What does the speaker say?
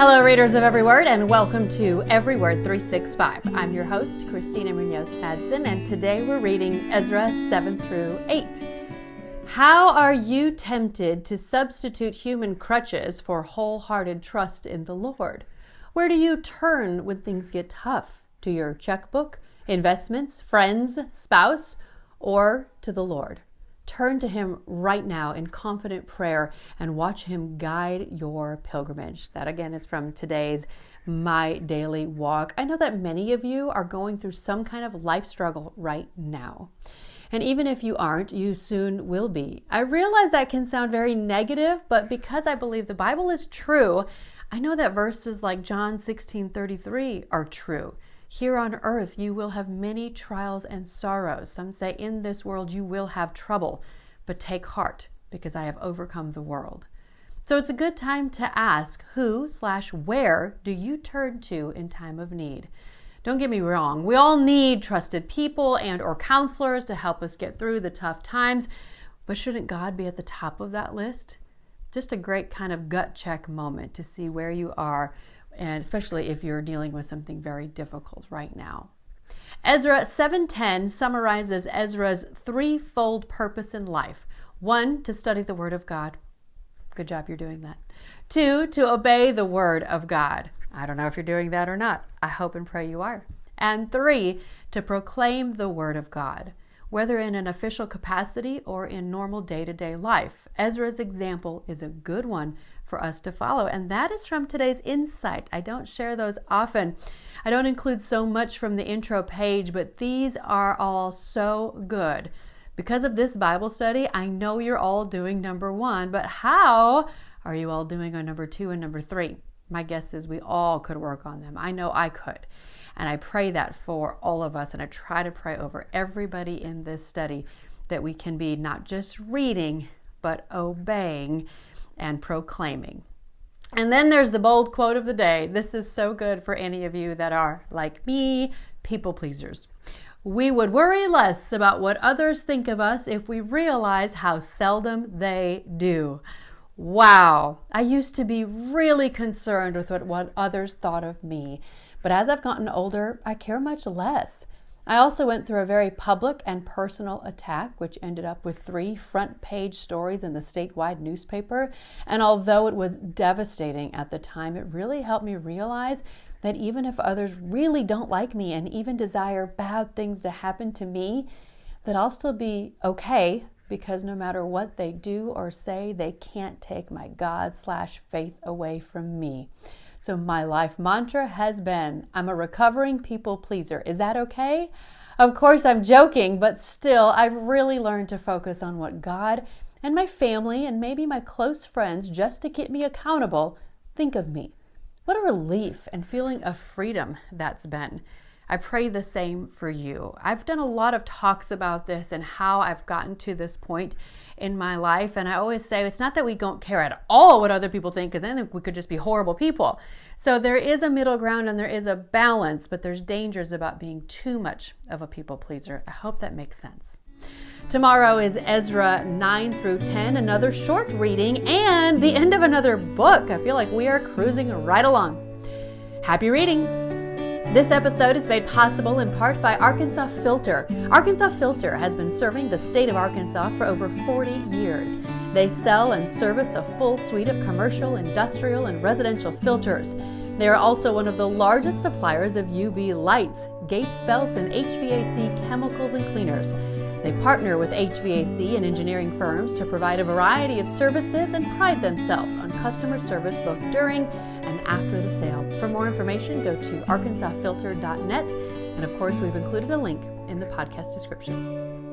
Hello, readers of Every Word, and welcome to Every Word 365. I'm your host, Christina Madsen, and today we're reading Ezra 7 through 8. How are you tempted to substitute human crutches for wholehearted trust in the Lord? Where do you turn when things get tough? To your checkbook, investments, friends, spouse, or to the Lord? Turn to Him right now in confident prayer and watch Him guide your pilgrimage. That again is from today's My Daily Walk. I know that many of you are going through some kind of life struggle right now. And even if you aren't, you soon will be. I realize that can sound very negative, but because I believe the Bible is true, I know that verses like John 16:33 are true. Here on earth, you will have many trials and sorrows. Some say in this world you will have trouble, but take heart because I have overcome the world. So it's a good time to ask who/where do you turn to in time of need? Don't get me wrong. We all need trusted people and or counselors to help us get through the tough times, but shouldn't God be at the top of that list? Just a great kind of gut check moment to see where you are, and especially if you're dealing with something very difficult right now. Ezra 7:10 summarizes Ezra's threefold purpose in life. 1, to study the Word of God. Good job, you're doing that. 2, to obey the Word of God. I don't know if you're doing that or not. I hope and pray you are. And 3, to proclaim the Word of God, whether in an official capacity or in normal day-to-day life. Ezra's example is a good one for us to follow, and that is from today's insight. I don't share those often. I don't include so much from the intro page, but these are all so good. Because of this Bible study, I know you're all doing number 1, but how are you all doing on number 2 and number 3? My guess is we all could work on them. I know I could. And I pray that for all of us, and I try to pray over everybody in this study that we can be not just reading, but obeying and proclaiming. And then there's the bold quote of the day. This is so good for any of you that are, like me, people pleasers. We would worry less about what others think of us if we realize how seldom they do. Wow. I used to be really concerned with what others thought of me. But as I've gotten older, I care much less. I also went through a very public and personal attack, which ended up with 3 front-page stories in the statewide newspaper. And although it was devastating at the time, it really helped me realize that even if others really don't like me and even desire bad things to happen to me, that I'll still be okay, because no matter what they do or say, they can't take my God/faith away from me. So my life mantra has been, I'm a recovering people pleaser. Is that okay? Of course I'm joking, but still I've really learned to focus on what God and my family and maybe my close friends, just to keep me accountable, think of me. What a relief and feeling of freedom that's been. I pray the same for you. I've done a lot of talks about this and how I've gotten to this point in my life. And I always say, it's not that we don't care at all what other people think, because then we could just be horrible people. So there is a middle ground and there is a balance, but there's dangers about being too much of a people pleaser. I hope that makes sense. Tomorrow is Ezra 9 through 10, another short reading and the end of another book. I feel like we are cruising right along. Happy reading. This episode is made possible in part by Arkansas Filter. Arkansas Filter has been serving the state of Arkansas for over 40 years. They sell and service a full suite of commercial, industrial, and residential filters. They are also one of the largest suppliers of UV lights, gates, belts, and HVAC chemicals and cleaners. They partner with HVAC and engineering firms to provide a variety of services and pride themselves on customer service both during and after the sale. For more information, go to arkansasfilter.net. And of course, we've included a link in the podcast description.